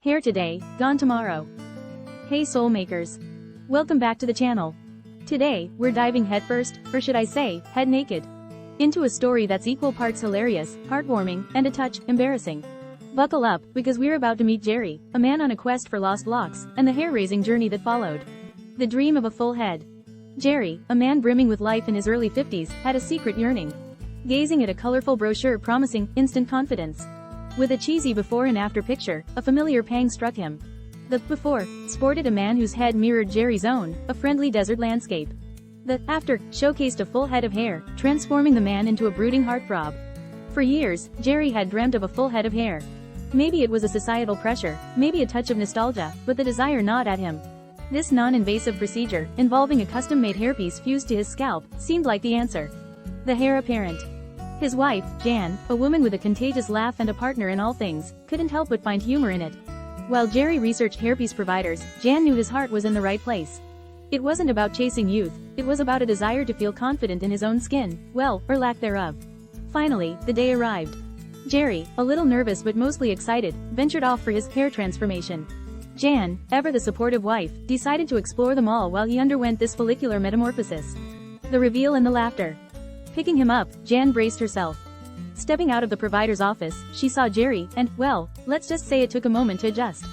Hair today, gone tomorrow. Hey soul makers. Welcome back to the channel. Today, we're diving headfirst, or should I say, head naked, into a story that's equal parts hilarious, heartwarming, and a touch embarrassing. Buckle up, because we're about to meet Gerry, a man on a quest for lost locks, and the hair-raising journey that followed. The dream of a full head. Gerry, a man brimming with life in his early 50s, had a secret yearning. Gazing at a colorful brochure promising instant confidence. With a cheesy before and after picture, a familiar pang struck him. The before sported a man whose head mirrored Gerry's own, a friendly desert landscape. The after showcased a full head of hair, transforming the man into a brooding heartthrob. For years, Gerry had dreamt of a full head of hair. Maybe it was a societal pressure, maybe a touch of nostalgia, but the desire gnawed at him. This non-invasive procedure, involving a custom-made hairpiece fused to his scalp, seemed like the answer. The heir apparent. His wife, Jan, a woman with a contagious laugh and a partner in all things, couldn't help but find humor in it. While Gerry researched hairpiece providers, Jan knew his heart was in the right place. It wasn't about chasing youth, it was about a desire to feel confident in his own skin, well, or lack thereof. Finally, the day arrived. Gerry, a little nervous but mostly excited, ventured off for his hair transformation. Jan, ever the supportive wife, decided to explore them all while he underwent this follicular metamorphosis. The reveal and the laughter. Picking him up, Jan braced herself. Stepping out of the provider's office, she saw Gerry, and, well, let's just say it took a moment to adjust.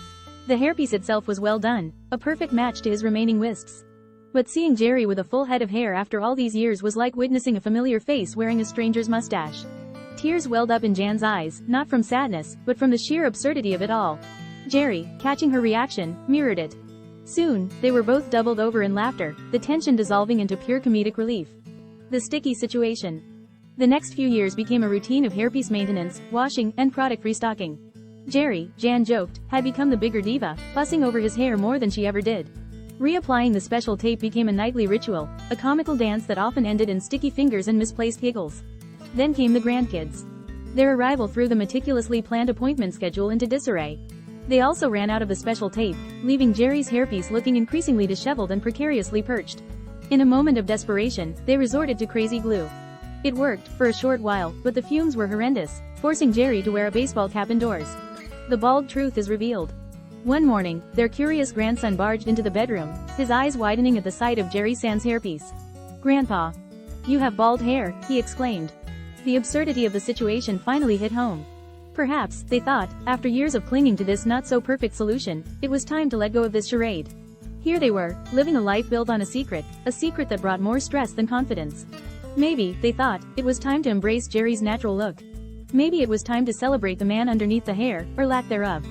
The hairpiece itself was well done, a perfect match to his remaining wisps. But seeing Gerry with a full head of hair after all these years was like witnessing a familiar face wearing a stranger's mustache. Tears welled up in Jan's eyes, not from sadness, but from the sheer absurdity of it all. Gerry, catching her reaction, mirrored it. Soon, they were both doubled over in laughter, the tension dissolving into pure comedic relief. The sticky situation. The next few years became a routine of hairpiece maintenance, washing, and product restocking. Gerry, Jan joked, had become the bigger diva, fussing over his hair more than she ever did. Reapplying the special tape became a nightly ritual, a comical dance that often ended in sticky fingers and misplaced giggles. Then came the grandkids. Their arrival threw the meticulously planned appointment schedule into disarray. They also ran out of the special tape, leaving Gerry's hairpiece looking increasingly disheveled and precariously perched. In a moment of desperation, they resorted to crazy glue. It worked, for a short while, but the fumes were horrendous, forcing Gerry to wear a baseball cap indoors. The bald truth is revealed. One morning, their curious grandson barged into the bedroom, his eyes widening at the sight of Gerry sans hairpiece. "Grandpa. You have bald hair," he exclaimed. The absurdity of the situation finally hit home. Perhaps, they thought, after years of clinging to this not-so-perfect solution, it was time to let go of this charade. Here they were, living a life built on a secret that brought more stress than confidence. Maybe, they thought, it was time to embrace Gerry's natural look. Maybe it was time to celebrate the man underneath the hair, or lack thereof.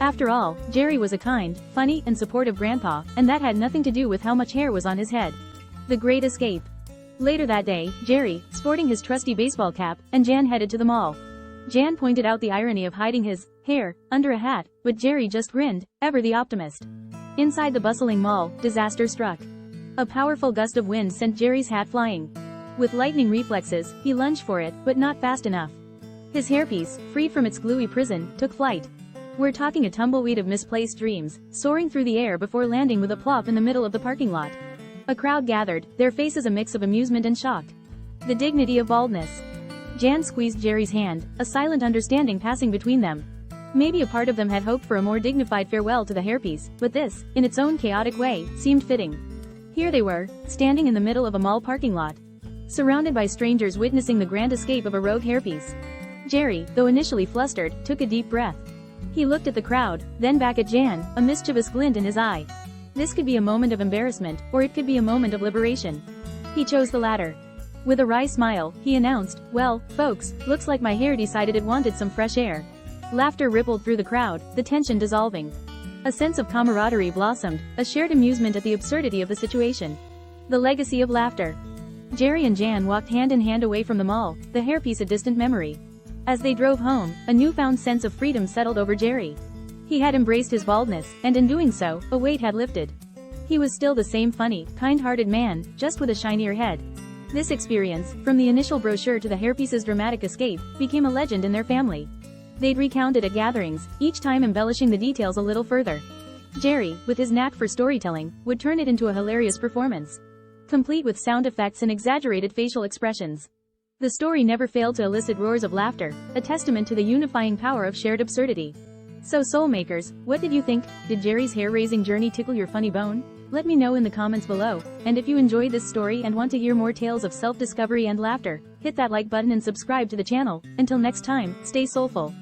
After all, Gerry was a kind, funny, and supportive grandpa, and that had nothing to do with how much hair was on his head. The Great Escape. Later that day, Gerry, sporting his trusty baseball cap, and Jan headed to the mall. Jan pointed out the irony of hiding his hair under a hat, but Gerry just grinned, ever the optimist. Inside the bustling mall, disaster struck. A powerful gust of wind sent Gerry's hat flying. With lightning reflexes, he lunged for it, but not fast enough. His hairpiece, freed from its gluey prison, took flight. We're talking a tumbleweed of misplaced dreams, soaring through the air before landing with a plop in the middle of the parking lot. A crowd gathered, their faces a mix of amusement and shock. The dignity of baldness. Jan squeezed Gerry's hand, a silent understanding passing between them. Maybe a part of them had hoped for a more dignified farewell to the hairpiece, but this, in its own chaotic way, seemed fitting. Here they were, standing in the middle of a mall parking lot, surrounded by strangers witnessing the grand escape of a rogue hairpiece. Gerry, though initially flustered, took a deep breath. He looked at the crowd, then back at Jan, a mischievous glint in his eye. This could be a moment of embarrassment, or it could be a moment of liberation. He chose the latter. With a wry smile, he announced, "Well, folks, looks like my hair decided it wanted some fresh air." Laughter rippled through the crowd, the tension dissolving. A sense of camaraderie blossomed, a shared amusement at the absurdity of the situation. The legacy of laughter. Gerry and Jan walked hand in hand away from the mall, the hairpiece a distant memory. As they drove home, a newfound sense of freedom settled over Gerry. He had embraced his baldness, and in doing so, a weight had lifted. He was still the same funny, kind-hearted man, just with a shinier head. This experience, from the initial brochure to the hairpiece's dramatic escape, became a legend in their family. They'd recount it at gatherings, each time embellishing the details a little further. Gerry, with his knack for storytelling, would turn it into a hilarious performance, complete with sound effects and exaggerated facial expressions. The story never failed to elicit roars of laughter, a testament to the unifying power of shared absurdity. So soul makers, what did you think? Did Gerry's hair-raising journey tickle your funny bone? Let me know in the comments below, and if you enjoyed this story and want to hear more tales of self-discovery and laughter, hit that like button and subscribe to the channel. Until next time, stay soulful.